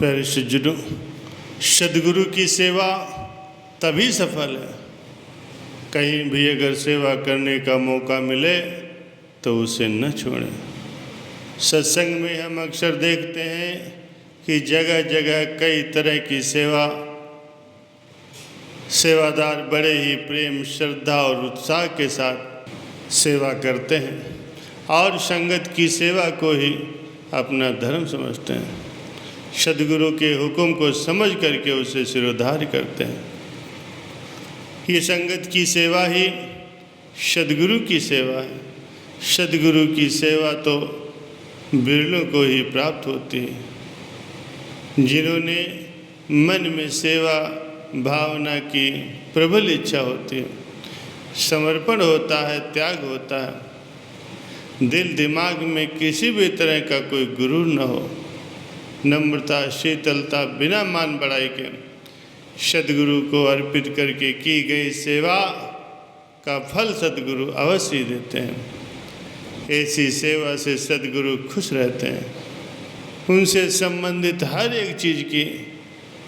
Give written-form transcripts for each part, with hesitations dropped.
प्यारे सज्जनों, सदगुरु की सेवा तभी सफल है, कहीं भी अगर सेवा करने का मौका मिले तो उसे न छोड़ें। सत्संग में हम अक्सर देखते हैं कि जगह जगह कई तरह की सेवादार बड़े ही प्रेम, श्रद्धा और उत्साह के साथ सेवा करते हैं और संगत की सेवा को ही अपना धर्म समझते हैं। सदगुरु के हुक्म को समझ करके उसे सिरोधार्य करते हैं। ये संगत की सेवा ही सदगुरु की सेवा है। सदगुरु की सेवा तो बिरलों को ही प्राप्त होती है। जिन्होंने मन में सेवा भावना की प्रबल इच्छा होती है, समर्पण होता है, त्याग होता है, दिल दिमाग में किसी भी तरह का कोई गुरूर न हो, नम्रता शीतलता बिना मान बढ़ाई के सदगुरु को अर्पित करके की गई सेवा का फल सदगुरु अवश्य देते हैं। ऐसी सेवा से सदगुरु खुश रहते हैं। उनसे संबंधित हर एक चीज़ की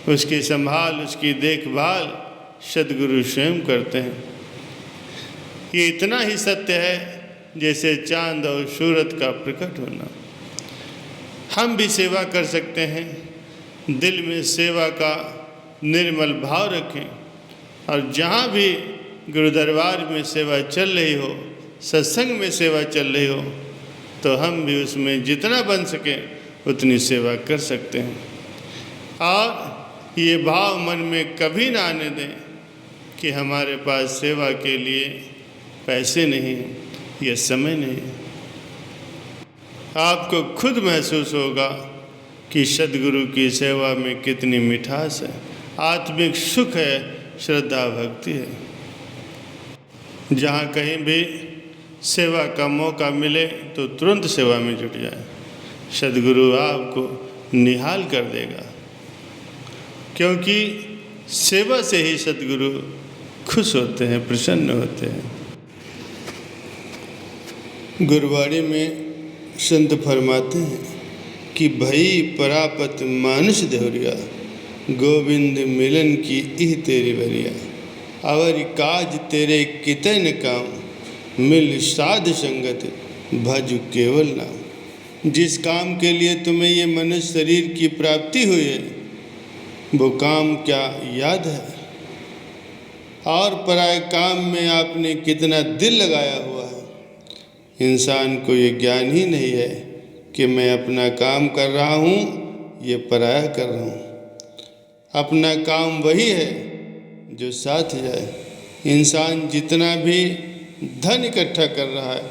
उसकी संभाल, उसकी देखभाल सदगुरु स्वयं करते हैं। ये इतना ही सत्य है जैसे चांद और सूरज का प्रकट होना। हम भी सेवा कर सकते हैं। दिल में सेवा का निर्मल भाव रखें और जहाँ भी गुरु दरबार में सेवा चल रही हो, सत्संग में सेवा चल रही हो, तो हम भी उसमें जितना बन सके उतनी सेवा कर सकते हैं। और ये भाव मन में कभी ना आने दें कि हमारे पास सेवा के लिए पैसे नहीं हैं या समय नहीं है। आपको खुद महसूस होगा कि सदगुरु की सेवा में कितनी मिठास है, आत्मिक सुख है, श्रद्धा भक्ति है। जहाँ कहीं भी सेवा का मौका मिले तो तुरंत सेवा में जुट जाए। सदगुरु आपको निहाल कर देगा, क्योंकि सेवा से ही सदगुरु खुश होते हैं, प्रसन्न होते हैं। गुरबाणी में संत फरमाते हैं कि भई परापत मानुष देवरिया, गोविंद मिलन की इह तेरी बरिया, अवर काज तेरे कितै न काम, मिल साध संगत भज केवल नाम। जिस काम के लिए तुम्हें ये मनुष्य शरीर की प्राप्ति हुई है, वो काम क्या याद है? और पराये काम में आपने कितना दिल लगाया हुआ है। इंसान को ये ज्ञान ही नहीं है कि मैं अपना काम कर रहा हूँ, ये पराया कर रहा हूँ। अपना काम वही है जो साथ जाए। इंसान जितना भी धन इकट्ठा कर रहा है,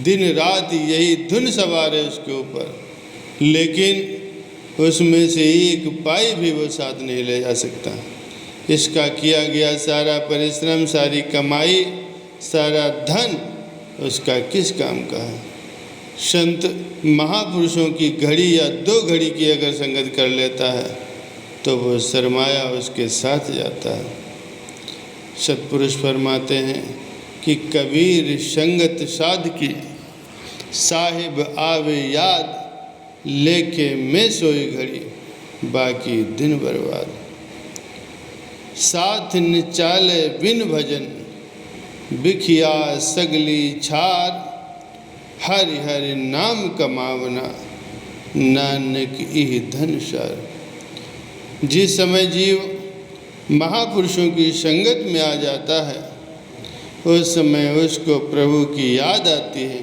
दिन रात यही धुन सवार है उसके ऊपर, लेकिन उसमें से एक पाई भी वो साथ नहीं ले जा सकता। इसका किया गया सारा परिश्रम, सारी कमाई, सारा धन उसका किस काम का है? संत महापुरुषों की घड़ी या 2 घड़ी की अगर संगत कर लेता है तो वो सरमाया उसके साथ जाता है। सतपुरुष फरमाते हैं कि कबीर संगत साध की, साहिब आवे याद, लेके मैं सोई घड़ी, बाकी दिन बर्बाद। साथ न चाले बिन भजन, बिखिया सगली छार, हरि हरि नाम कमावना, नानक इह धन सार। जिस समय जीव महापुरुषों की संगत में आ जाता है, उस समय उसको प्रभु की याद आती है।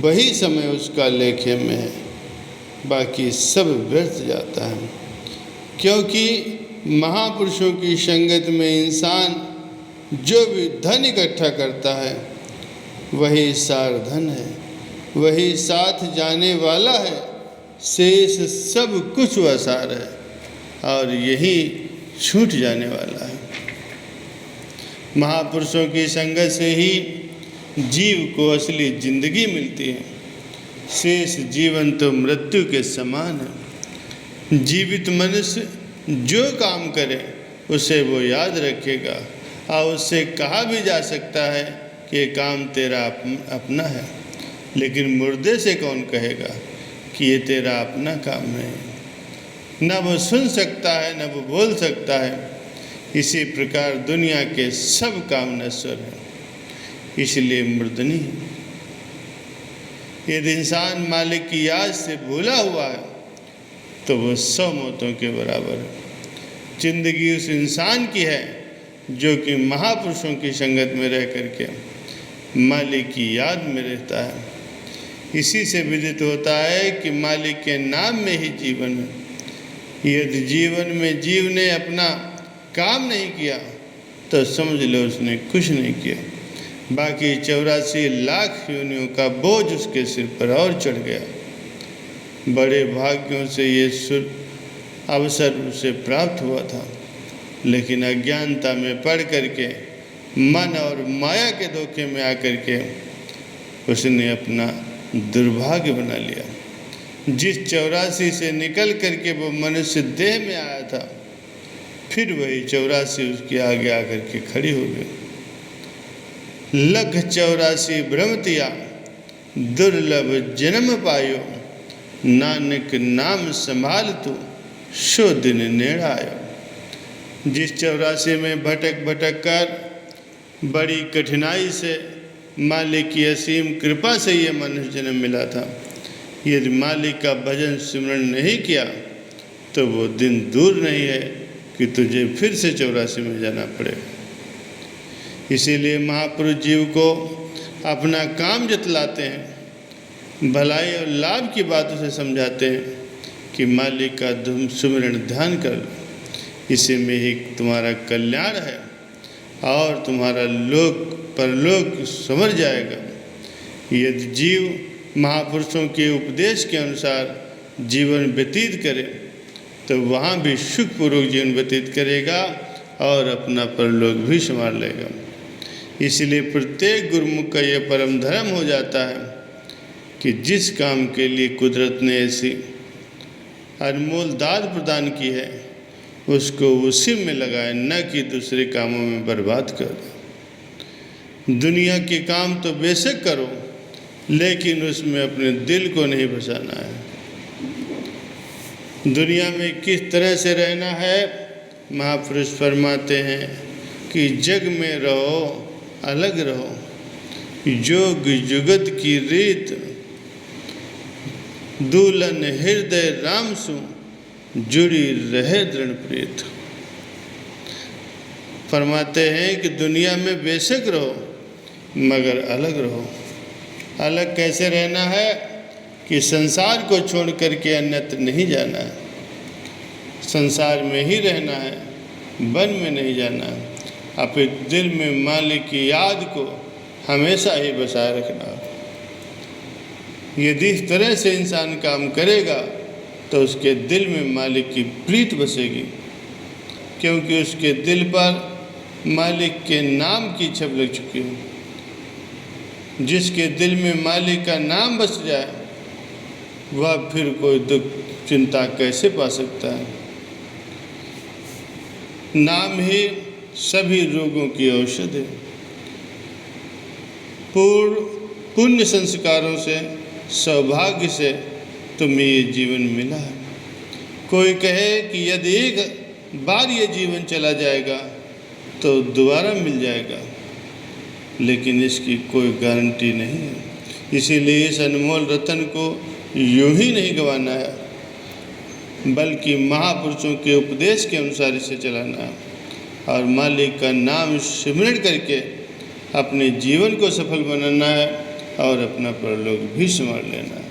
वही समय उसका लेखे में है, बाकी सब व्यर्थ जाता है। क्योंकि महापुरुषों की संगत में इंसान जो भी धन इकट्ठा करता है वही सार धन है, वही साथ जाने वाला है। शेष सब कुछ वसार है और यही छूट जाने वाला है। महापुरुषों की संगत से ही जीव को असली जिंदगी मिलती है। शेष जीवन तो मृत्यु के समान है। जीवित मनुष्य जो काम करे उसे वो याद रखेगा और उससे कहा भी जा सकता है कि ये काम तेरा अपना है, लेकिन मुर्दे से कौन कहेगा कि ये तेरा अपना काम है। न वो सुन सकता है न वो बोल सकता है। इसी प्रकार दुनिया के सब काम नश्वर हैं, इसलिए मूर्धनी है। यदि इंसान मालिक की याद से भूला हुआ है तो वो 100 मौतों के बराबर है। जिंदगी उस इंसान की है जो कि महापुरुषों की संगत में रह करके मालिक की याद में रहता है। इसी से विदित होता है कि मालिक के नाम में ही जीवन है। यदि जीवन में जीव ने अपना काम नहीं किया तो समझ लो उसने कुछ नहीं किया। बाकी 84 लाख योनियों का बोझ उसके सिर पर और चढ़ गया। बड़े भाग्यों से ये अवसर उसे प्राप्त हुआ था, लेकिन अज्ञानता में पड़ करके मन और माया के धोखे में आकर के उसने अपना दुर्भाग्य बना लिया। जिस 84 से निकल करके वो मनुष्य देह में आया था, फिर वही 84 उसके आगे आकर के खड़ी हो गई। लख 84 भ्रमतिया दुर्लभ जन्म पायो, नानक नाम संभाल तू सो दिन नेड़ आयो। जिस 84 में भटक भटक कर बड़ी कठिनाई से मालिक की असीम कृपा से ये मनुष्य जन्म मिला था, यदि मालिक का भजन सिमरण नहीं किया तो वो दिन दूर नहीं है कि तुझे फिर से 84 में जाना पड़े। इसीलिए महापुरुष जीव को अपना काम जतलाते हैं, भलाई और लाभ की बातों से समझाते हैं कि मालिक का तुम सुमिरन ध्यान कर लो, इसी में ही तुम्हारा कल्याण है और तुम्हारा लोक परलोक संवर जाएगा। यदि जीव महापुरुषों के उपदेश के अनुसार जीवन व्यतीत करे तो वहाँ भी सुखपूर्वक जीवन व्यतीत करेगा और अपना परलोक भी संभाल लेगा। इसलिए प्रत्येक गुरुमुख का यह परम धर्म हो जाता है कि जिस काम के लिए कुदरत ने ऐसी अनमोल दाद प्रदान की है उसको उसी में लगाए, न कि दूसरे कामों में बर्बाद कर। दुनिया के काम तो बेशक करो, लेकिन उसमें अपने दिल को नहीं बसाना है। दुनिया में किस तरह से रहना है, महापुरुष फरमाते हैं कि जग में रहो अलग रहो, जोग जुगत की रीत, दुल्हन हृदय राम सु जुड़ी रहे दृढ़ प्रीत। फरमाते हैं कि दुनिया में बेशक रहो मगर अलग रहो। अलग कैसे रहना है कि संसार को छोड़ करके अन्यत्र नहीं जाना है, संसार में ही रहना है, वन में नहीं जाना है। अपने दिल में मालिक की याद को हमेशा ही बसाए रखना है। यदि इस तरह से इंसान काम करेगा तो उसके दिल में मालिक की प्रीत बसेगी, क्योंकि उसके दिल पर मालिक के नाम की छप लग चुकी है। जिसके दिल में मालिक का नाम बस जाए वह फिर कोई दुख चिंता कैसे पा सकता है। नाम ही सभी रोगों की औषधि है। पूर्व पुण्य संस्कारों से सौभाग्य से तुम्हें ये जीवन मिला है। कोई कहे कि यदि एक बार ये जीवन चला जाएगा तो दोबारा मिल जाएगा, लेकिन इसकी कोई गारंटी नहीं है। इसीलिए इस अनमोल रतन को यूं ही नहीं गंवाना है, बल्कि महापुरुषों के उपदेश के अनुसार इसे चलाना है और मालिक का नाम सिमरण करके अपने जीवन को सफल बनाना है और अपना परलोक भी संभाल लेना है।